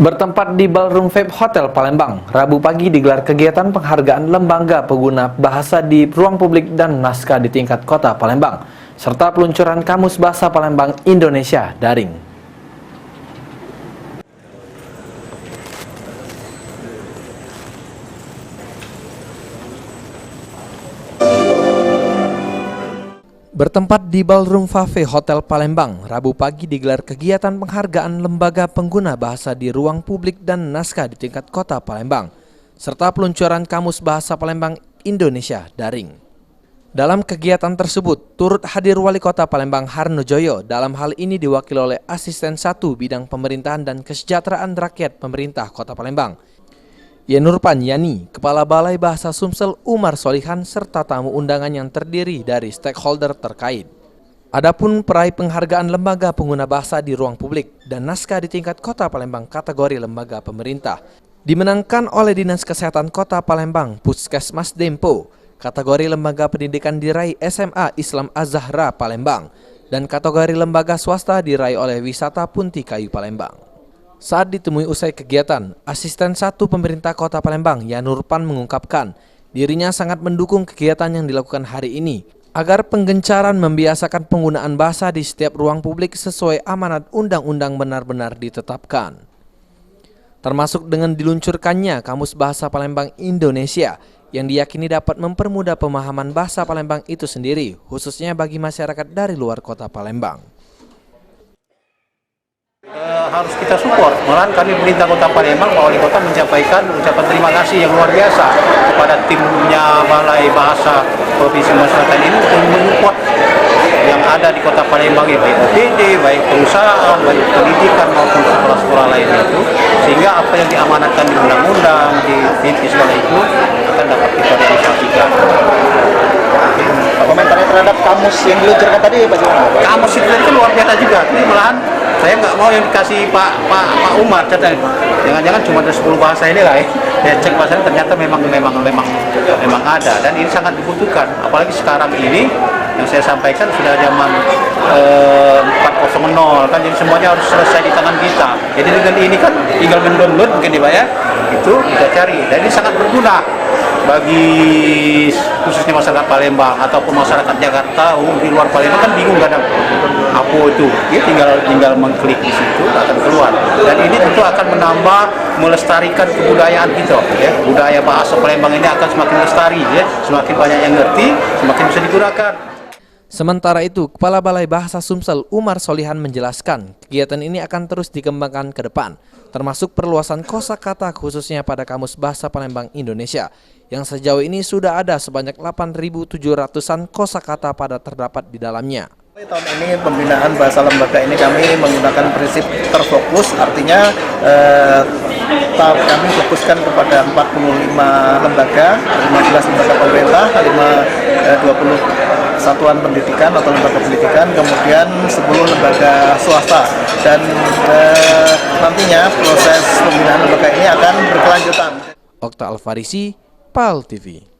Bertempat di Ballroom Vape Hotel Palembang, Rabu pagi digelar kegiatan penghargaan lembaga pengguna bahasa di ruang publik dan naskah di tingkat kota Palembang, serta peluncuran Kamus Bahasa Palembang Indonesia daring. Bertempat di Ballroom Vape Hotel Palembang, Rabu pagi digelar kegiatan penghargaan lembaga pengguna bahasa di ruang publik dan naskah di tingkat kota Palembang, serta peluncuran Kamus Bahasa Palembang Indonesia daring. Dalam kegiatan tersebut, turut hadir Wali Kota Palembang Harno Joyo, dalam hal ini diwakili oleh Asisten 1 Bidang Pemerintahan dan Kesejahteraan Rakyat Pemerintah Kota Palembang, Yenurpan Yani, Kepala Balai Bahasa Sumsel Umar Solihan, serta tamu undangan yang terdiri dari stakeholder terkait. Adapun peraih penghargaan lembaga pengguna bahasa di ruang publik dan naskah di tingkat kota Palembang kategori lembaga pemerintah dimenangkan oleh Dinas Kesehatan Kota Palembang Puskesmas Dempo, kategori lembaga pendidikan diraih SMA Islam Az-Zahra Palembang, dan kategori lembaga swasta diraih oleh Wisata Punti Kayu Palembang. Saat ditemui usai kegiatan, Asisten 1 Pemerintah Kota Palembang, Yanurpan, mengungkapkan dirinya sangat mendukung kegiatan yang dilakukan hari ini agar penggencaran membiasakan penggunaan bahasa di setiap ruang publik sesuai amanat undang-undang benar-benar ditetapkan. Termasuk dengan diluncurkannya Kamus Bahasa Palembang Indonesia yang diyakini dapat mempermudah pemahaman bahasa Palembang itu sendiri, khususnya bagi masyarakat dari luar kota Palembang. Harus kita support. Malahan kami pemerintah Kota Palembang, Pak Wali Kota menyampaikan ucapan terima kasih yang luar biasa kepada timnya Balai Bahasa Provinsi Sumatera Selatan ini untuk mensupport yang ada di Kota Palembang, baik OPD, baik perusahaan, baik pendidikan maupun sekolah-sekolah lainnya itu, sehingga apa yang diamanatkan di undang-undang, di PP sekolah itu akan dapat kita realisasikan. Komentarnya terhadap kamus yang diluncurkan tadi bagaimana? Kamus itu kan luar biasa juga. Ini malahan saya nggak mau yang dikasih Pak Umar, jangan-jangan cuma ada 10 bahasa ini lah ya. Cek bahasanya ternyata memang ada, dan ini sangat dibutuhkan. Apalagi sekarang ini yang saya sampaikan sudah zaman 4.0 kan, jadi semuanya harus selesai di tangan kita. Jadi dengan ini kan tinggal mendownload mungkin ya Pak ya, itu kita cari, dan ini sangat berguna bagi khususnya masyarakat Palembang ataupun masyarakat Jakarta di luar Palembang kan bingung kadang apa itu, ya tinggal mengklik di situ akan keluar, dan ini tentu akan menambah melestarikan kebudayaan kita ya. Budaya bahasa Palembang ini akan semakin lestari ya, semakin banyak yang ngerti, semakin bisa digunakan. Sementara itu, Kepala Balai Bahasa Sumsel Umar Solihan menjelaskan kegiatan ini akan terus dikembangkan ke depan, termasuk perluasan kosakata khususnya pada Kamus Bahasa Palembang Indonesia, yang sejauh ini sudah ada sebanyak 8.700-an kosakata pada terdapat di dalamnya. Tahun ini pembinaan bahasa lembaga ini kami menggunakan prinsip terfokus, artinya kami fokuskan kepada 45 lembaga, 15 lembaga pemerintah, 20 satuan pendidikan atau lembaga pendidikan, kemudian 10 lembaga swasta, dan nantinya proses pembinaan lembaga ini akan berkelanjutan. Okta Alfarisi, PAL TV.